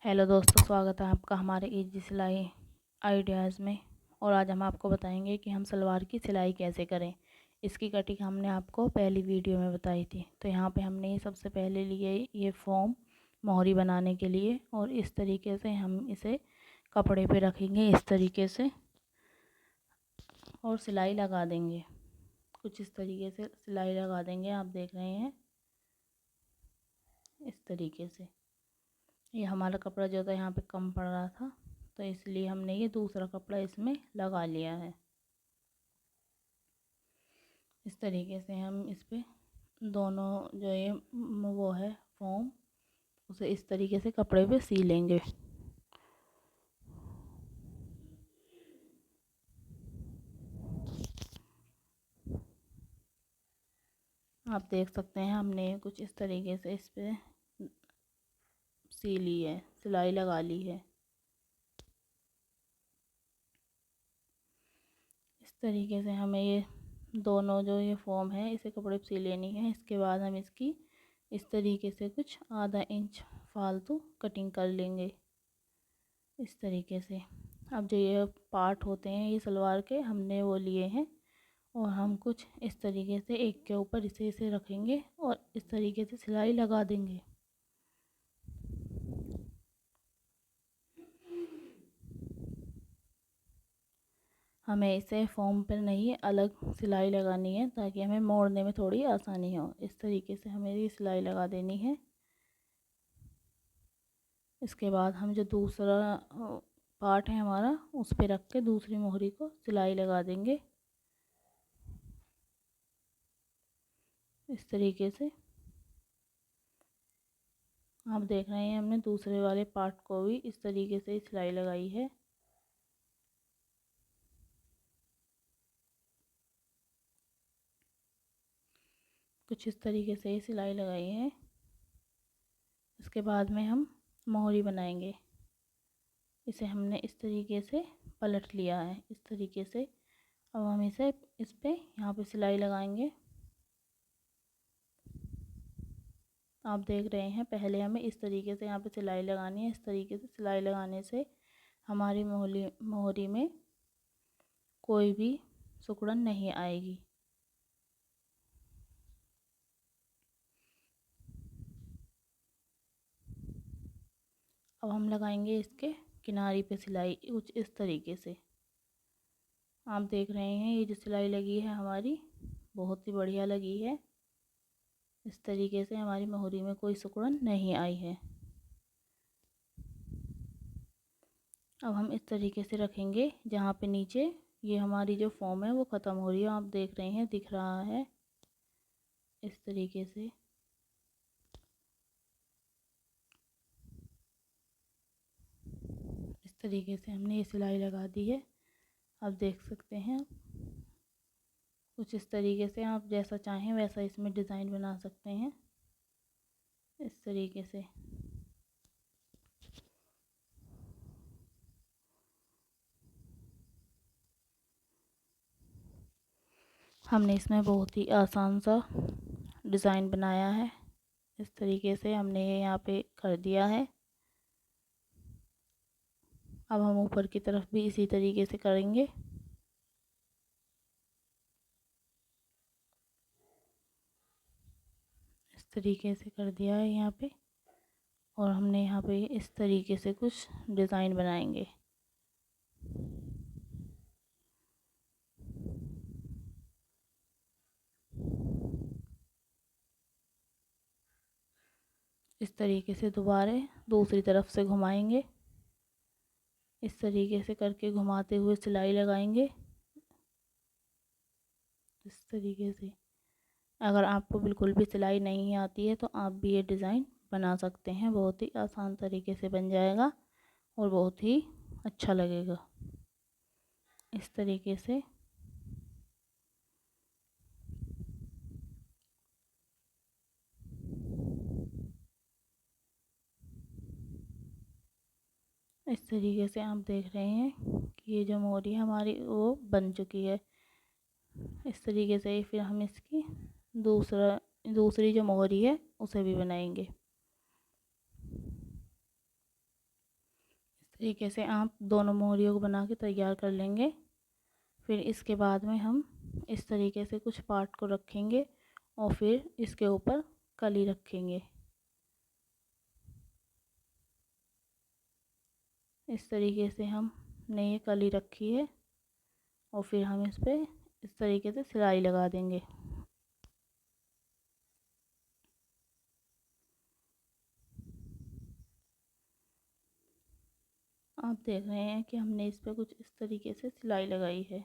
Hello दोस्तों, स्वागत है आपका हमारे इजी सिलाई आइडियाज़ में। और आज हम आपको बताएंगे कि हम सलवार की सिलाई कैसे करें। इसकी कटिंग हमने आपको पहली वीडियो में बताई थी। तो यहाँ पे हमने सबसे पहले लिए ये फॉर्म मोहरी बनाने के लिए, और इस तरीके से हम इसे कपड़े पे रखेंगे इस तरीके से, और सिलाई लगा देंगे। कुछ इस तरीके से सिलाई लगा देंगे, आप देख रहे हैं इस तरीके से। ये हमारा कपड़ा जो था यहाँ पे कम पड़ रहा था, तो इसलिए हमने ये दूसरा कपड़ा इसमें लगा लिया है। इस तरीके से हम इस पे दोनों जो ये वो है फॉर्म, उसे इस तरीके से कपड़े पे सी लेंगे। आप देख सकते हैं हमने कुछ इस तरीके से इस पे सी ली है, सिलाई लगा ली है। इस तरीके से हमें ये दोनों जो ये फॉर्म है इसे कपड़े पे सी लेनी है। इसके बाद हम इसकी इस तरीके से कुछ आधा इंच फालतू कटिंग कर लेंगे इस तरीके से। अब जो ये पार्ट होते हैं ये सलवार के हमने वो लिए हैं, और हम कुछ इस तरीके से एक के ऊपर इसे रखेंगे और इस तरीके से सिलाई लगा देंगे। हमें इसे फॉर्म पर नहीं अलग सिलाई लगानी है, ताकि हमें मोड़ने में थोड़ी आसानी हो। इस तरीके से हमें ये सिलाई लगा देनी है। इसके बाद हम जो दूसरा पार्ट है हमारा उस पर रख के दूसरी मोहरी को सिलाई लगा देंगे इस तरीके से। आप देख रहे हैं हमने दूसरे वाले पार्ट को भी इस तरीके से सिलाई लगाई है। कुछ इस तरीके से सिलाई लगाई है। इसके बाद में हम मोहरी बनाएंगे। इसे हमने इस तरीके से पलट लिया है इस तरीके से। अब हम इसे इस पे यहाँ पे सिलाई लगाएंगे। आप देख रहे हैं पहले हमें इस तरीके से यहाँ पे सिलाई लगानी है। इस तरीके से सिलाई लगाने से हमारी मोहरी में कोई भी सिकुड़न नहीं आएगी। अब हम लगाएंगे इसके किनारी पे सिलाई कुछ इस तरीके से। आप देख रहे हैं ये जो सिलाई लगी है हमारी बहुत ही बढ़िया लगी है। इस तरीके से हमारी मोहरी में कोई सिकुड़न नहीं आई है। अब हम इस तरीके से रखेंगे जहाँ पे नीचे ये हमारी जो फॉर्म है वो ख़त्म हो रही है। आप देख रहे हैं दिख रहा है इस तरीके से। इस तरीके से हमने ये सिलाई लगा दी है। आप देख सकते हैं कुछ इस तरीके से। आप जैसा चाहें वैसा इसमें डिज़ाइन बना सकते हैं इस तरीके से। हमने इसमें बहुत ही आसान सा डिज़ाइन बनाया है। इस तरीके से हमने ये यहाँ पे कर दिया है। अब हम ऊपर की तरफ भी इसी तरीके से करेंगे। इस तरीके से कर दिया है यहाँ पे, और हमने यहाँ पे इस तरीके से कुछ डिज़ाइन बनाएंगे। इस तरीके से दोबारा दूसरी तरफ से घुमाएंगे। इस तरीके से करके घुमाते हुए सिलाई लगाएंगे इस तरीके से। अगर आपको बिल्कुल भी सिलाई नहीं आती है तो आप भी ये डिज़ाइन बना सकते हैं। बहुत ही आसान तरीके से बन जाएगा और बहुत ही अच्छा लगेगा इस तरीके से। इस तरीके से आप देख रहे हैं कि ये जो मोहरी हमारी वो बन चुकी है। इस तरीके से फिर हम इसकी दूसरी जो मोहरी है उसे भी बनाएंगे। तरीके से आप दोनों मोहरियों को बना के तैयार कर लेंगे। फिर इसके बाद में हम इस तरीके से कुछ पार्ट को रखेंगे और फिर इसके ऊपर कली रखेंगे। इस तरीके से हमने ये कली रखी है और फिर हम इस पे इस तरीके से सिलाई लगा देंगे। आप देख रहे हैं कि हमने इस पे कुछ इस तरीके से सिलाई लगाई है।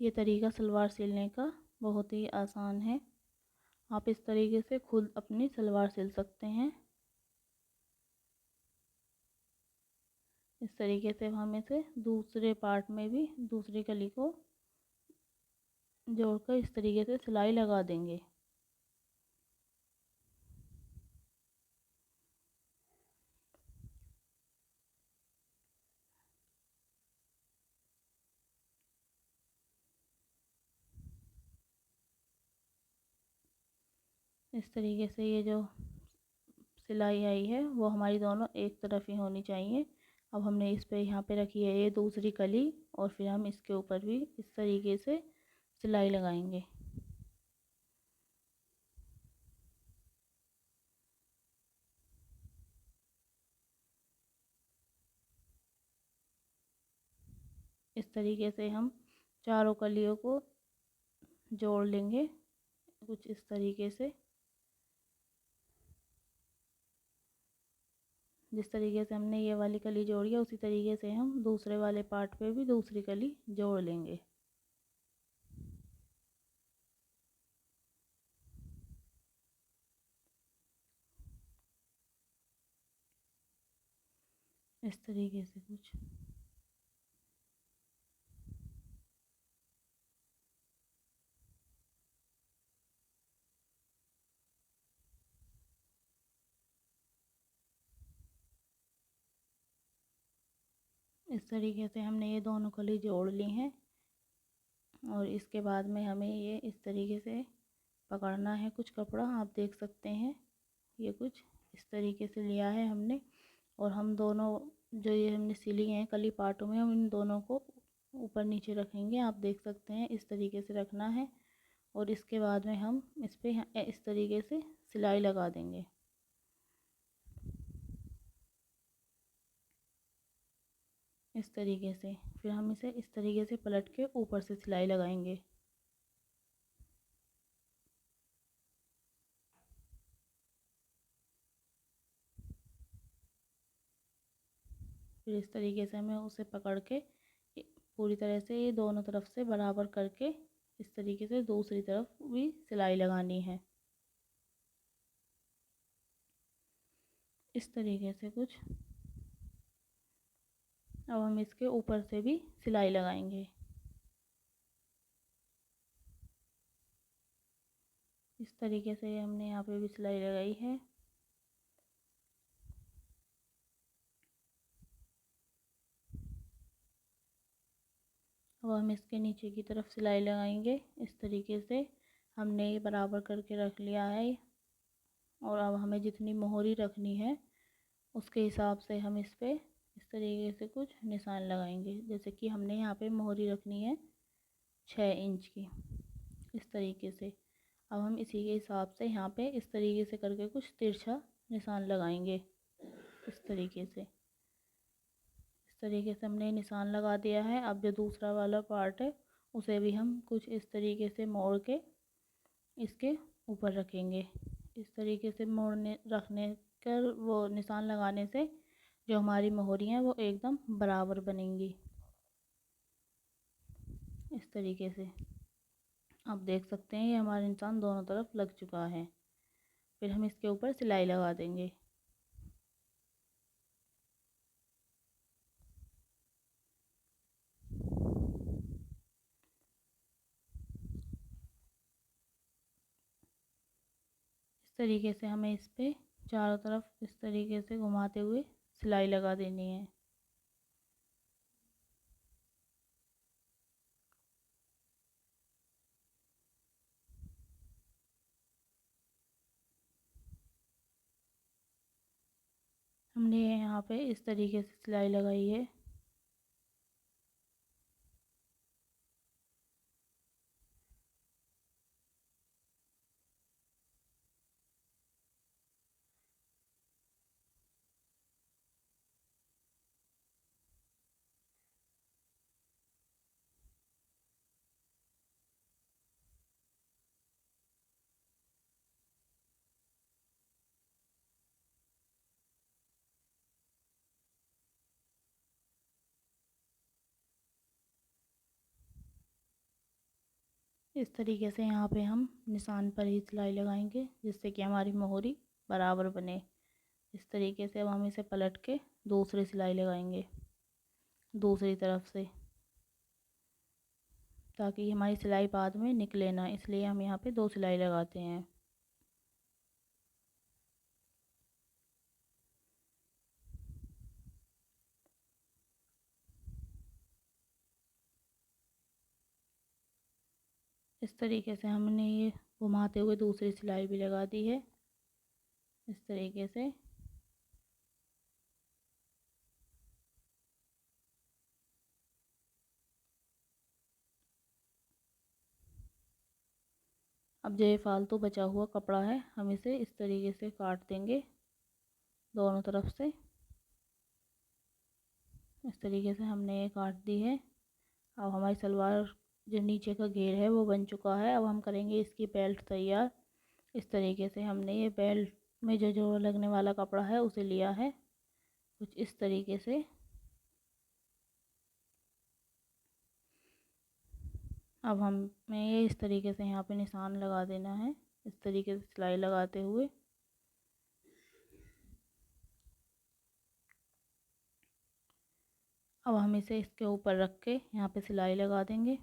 ये तरीका सलवार सिलने का बहुत ही आसान है। आप इस तरीके से खुद अपनी सलवार सिल सकते हैं। इस तरीके से हम इसे दूसरे पार्ट में भी दूसरी कली को जोड़कर इस तरीके से सिलाई लगा देंगे। इस तरीके से ये जो सिलाई आई है वो हमारी दोनों एक तरफ ही होनी चाहिए। अब हमने इस पे यहाँ पे रखी है ये दूसरी कली और फिर हम इसके ऊपर भी इस तरीके से सिलाई लगाएंगे। इस तरीके से हम चारों कलियों को जोड़ लेंगे कुछ इस तरीके से। जिस तरीके से हमने ये वाली कली जोड़ी है उसी तरीके से हम दूसरे वाले पार्ट पे भी दूसरी कली जोड़ लेंगे। इस तरीके से कुछ इस तरीके से हमने ये दोनों कली जोड़ ली हैं और इसके बाद में हमें ये इस तरीके से पकड़ना है कुछ कपड़ा। आप देख सकते हैं ये कुछ इस तरीके से लिया है हमने और हम दोनों जो ये हमने सिली हैं कली पार्टों में हम इन दोनों को ऊपर नीचे रखेंगे। आप देख सकते हैं इस तरीके से रखना है और इसके बाद में हम इस पे इस तरीके से सिलाई लगा देंगे। इस तरीके से फिर हम इसे इस तरीके से पलट के ऊपर से सिलाई लगाएंगे। फिर इस तरीके से हमें उसे पकड़ के पूरी तरह से ये दोनों तरफ से बराबर करके इस तरीके से दूसरी तरफ भी सिलाई लगानी है। इस तरीके से कुछ अब हम इसके ऊपर से भी सिलाई लगाएंगे। इस तरीके से हमने यहाँ पे भी सिलाई लगाई है। अब हम इसके नीचे की तरफ सिलाई लगाएंगे। इस तरीके से हमने ये बराबर करके रख लिया है और अब हमें जितनी मोहरी रखनी है उसके हिसाब से हम इस पे इस तरीके से कुछ निशान लगाएंगे। जैसे कि हमने यहाँ पे मोहरी रखनी है 6 इंच की इस तरीके से। अब हम इसी के हिसाब से यहाँ पे इस तरीके से करके कुछ तिरछा निशान लगाएंगे। इस तरीके से हमने निशान लगा दिया है। अब जो दूसरा वाला पार्ट है उसे भी हम कुछ इस तरीके से मोड़ के इसके ऊपर रखेंगे। इस तरीके से मोड़ने रखने कर वो निशान लगाने से जो हमारी मोहरी हैं वो एकदम बराबर बनेंगी। इस तरीके से आप देख सकते हैं ये हमारा निशान दोनों तरफ लग चुका है। फिर हम इसके ऊपर सिलाई लगा देंगे। इस तरीके से हमें इस पे चारों तरफ इस तरीके से घुमाते हुए सिलाई लगा देनी है। हमने यहाँ पे इस तरीके से सिलाई लगाई है। इस तरीके से यहाँ पे हम निशान पर ही सिलाई लगाएंगे, जिससे कि हमारी मोहरी बराबर बने। इस तरीके से अब हम इसे पलट के दूसरी सिलाई लगाएंगे दूसरी तरफ से, ताकि हमारी सिलाई बाद में निकले ना, इसलिए हम यहाँ पे 2 सिलाई लगाते हैं। इस तरीके से हमने ये घुमाते हुए दूसरी सिलाई भी लगा दी है। इस तरीके से अब जो ये फालतू बचा हुआ कपड़ा है, हम इसे इस तरीके से काट देंगे दोनों तरफ से। इस तरीके से हमने ये काट दी है। अब हमारी सलवार जो नीचे का घेर है वो बन चुका है। अब हम करेंगे इसकी बेल्ट तैयार। इस तरीके से हमने ये बेल्ट में जो जो लगने वाला कपड़ा है उसे लिया है कुछ इस तरीके से। अब हमें ये इस तरीके से यहाँ पे निशान लगा देना है, इस तरीके से सिलाई लगाते हुए। अब हम इसे इसके ऊपर रख के यहाँ पे सिलाई लगा देंगे।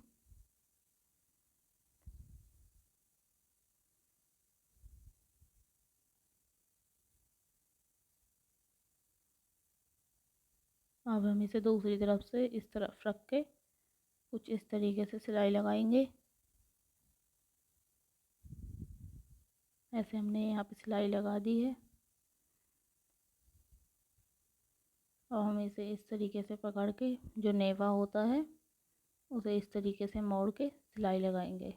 अब हम इसे दूसरी तरफ से इस तरफ रख के कुछ इस तरीके से सिलाई लगाएंगे। ऐसे हमने यहाँ पे सिलाई लगा दी है। और हम इसे इस तरीके से पकड़ के जो नेवा होता है उसे इस तरीके से मोड़ के सिलाई लगाएंगे।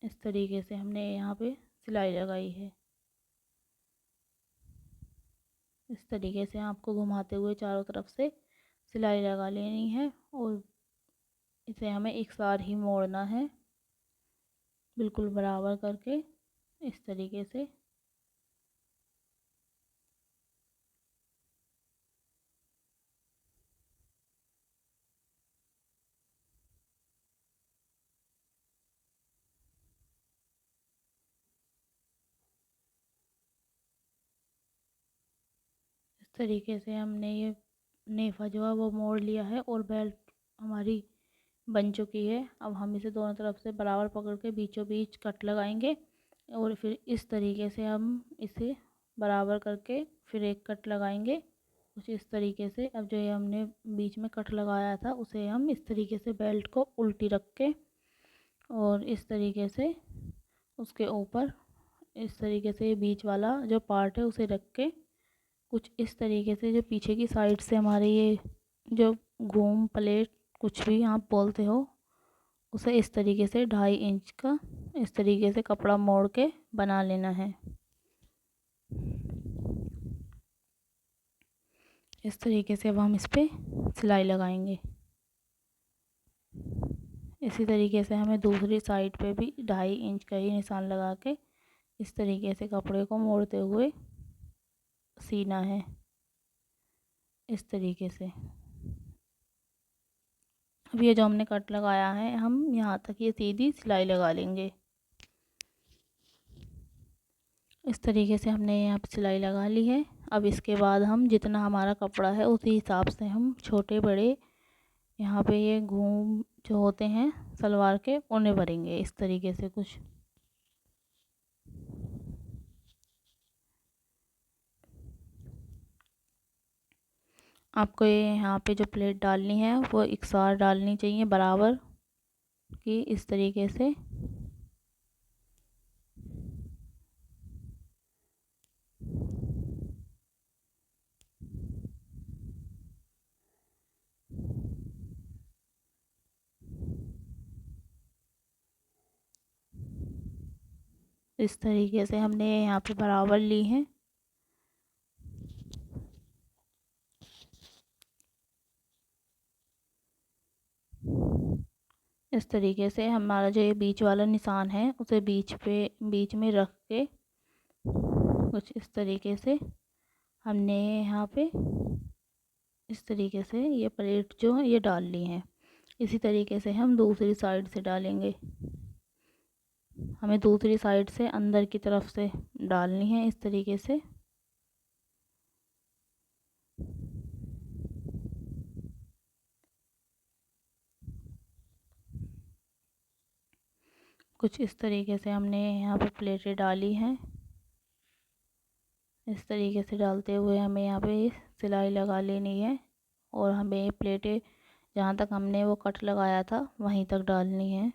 इस तरीके से हमने यहाँ पे सिलाई लगाई है। इस तरीके से आपको घुमाते हुए चारों तरफ से सिलाई लगा लेनी है और इसे हमें एक साथ ही मोड़ना है, बिल्कुल बराबर करके इस तरीके से। इस तरीके से हमने ये नेफा जो है वो मोड़ लिया है और बेल्ट हमारी बन चुकी है। अब हम इसे दोनों तरफ से बराबर पकड़ के बीचों बीच कट लगाएंगे और फिर इस तरीके से हम इसे बराबर करके फिर एक कट लगाएंगे कुछ इस तरीके से। अब जो ये हमने बीच में कट लगाया था उसे हम इस तरीके से बेल्ट को उल्टी रख के और इस तरीके से उसके ऊपर इस तरीके से बीच वाला जो पार्ट है उसे रख के कुछ इस तरीके से जो पीछे की साइड से हमारे ये जो घूम प्लेट कुछ भी आप बोलते हो उसे इस तरीके से 2.5 इंच का इस तरीके से कपड़ा मोड़ के बना लेना है। इस तरीके से अब हम इस पर सिलाई लगाएंगे। इसी तरीके से हमें दूसरी साइड पे भी 2.5 इंच का ही निशान लगा के इस तरीके से कपड़े को मोड़ते हुए सीना है इस तरीके से। अब ये जो हमने कट लगाया है हम यहाँ तक ये सीधी सिलाई लगा लेंगे। इस तरीके से हमने यहाँ पे सिलाई लगा ली है। अब इसके बाद हम जितना हमारा कपड़ा है उसी हिसाब से हम छोटे बड़े यहाँ पे ये घूम जो होते हैं सलवार के उन्हें भरेंगे इस तरीके से कुछ। आपको ये यहाँ पे जो प्लेट डालनी है वो एकसार डालनी चाहिए बराबर की इस तरीके से। इस तरीके से हमने यहाँ पे बराबर ली है। इस तरीके से हमारा जो ये बीच वाला निशान है उसे बीच में रख के कुछ इस तरीके से हमने यहाँ पे इस तरीके से ये प्लेट जो है ये डाल ली है। इसी तरीके से हम दूसरी साइड से डालेंगे। हमें दूसरी साइड से अंदर की तरफ से डालनी है इस तरीके से। कुछ इस तरीके से हमने यहाँ पे प्लेटें डाली हैं। इस तरीके से डालते हुए हमें यहाँ पे सिलाई लगा लेनी है और हमें ये प्लेटें जहाँ तक हमने वो कट लगाया था वहीं तक डालनी है।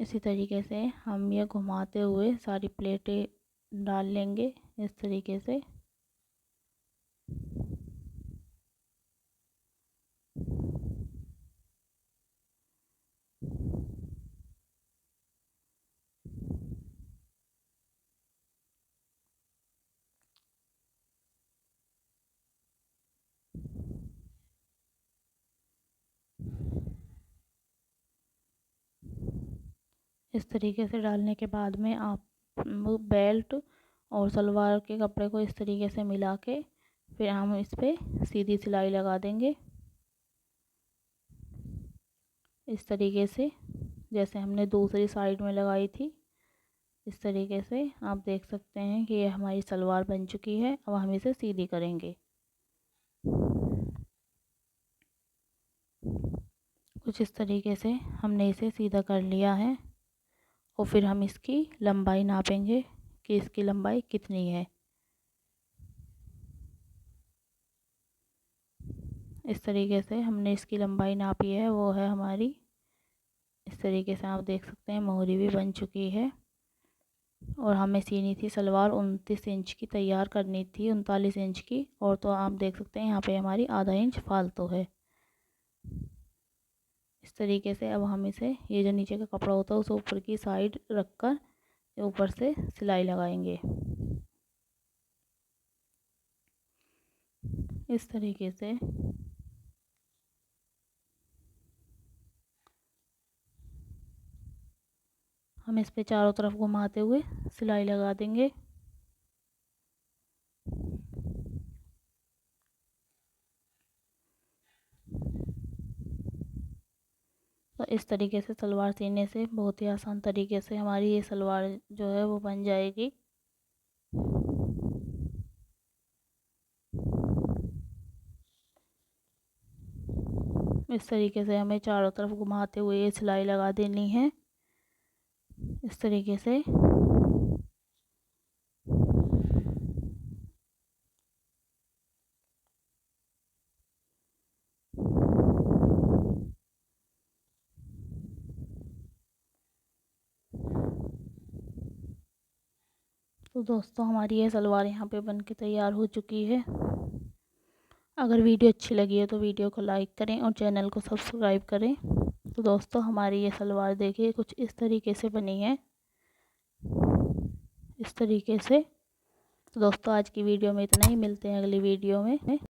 इसी तरीके से हम ये घुमाते हुए सारी प्लेटें डाल लेंगे इस तरीके से। इस तरीके से डालने के बाद में आप बेल्ट और सलवार के कपड़े को इस तरीके से मिला के फिर हम इस पर सीधी सिलाई लगा देंगे इस तरीके से, जैसे हमने दूसरी साइड में लगाई थी। इस तरीके से आप देख सकते हैं कि ये हमारी सलवार बन चुकी है। अब हम इसे सीधी करेंगे। कुछ इस तरीके से हमने इसे सीधा कर लिया है और फिर हम इसकी लंबाई नापेंगे कि इसकी लंबाई कितनी है। इस तरीके से हमने इसकी लंबाई नापी है, वो है हमारी, इस तरीके से आप देख सकते हैं मोहरी भी बन चुकी है। और हमें सीनी थी सलवार 29 इंच की, तैयार करनी थी 39 इंच की, और तो आप देख सकते हैं यहाँ पे हमारी आधा इंच फालतू है। इस तरीके से अब हम इसे, ये जो नीचे का कपड़ा होता है उसे ऊपर की साइड रख कर ऊपर से सिलाई लगाएंगे इस तरीके से। हम इस पे चारों तरफ घुमाते हुए सिलाई लगा देंगे। तो इस तरीके से सलवार सीने से बहुत ही आसान तरीके से हमारी ये सलवार जो है वो बन जाएगी। इस तरीके से हमें चारों तरफ घुमाते हुए ये सिलाई लगा देनी है इस तरीके से। तो दोस्तों हमारी ये सलवार यहाँ पे बन के तैयार हो चुकी है। अगर वीडियो अच्छी लगी है तो वीडियो को लाइक करें और चैनल को सब्सक्राइब करें। तो दोस्तों हमारी ये सलवार देखिए कुछ इस तरीके से बनी है, इस तरीके से। तो दोस्तों आज की वीडियो में इतना ही, मिलते हैं अगली वीडियो में।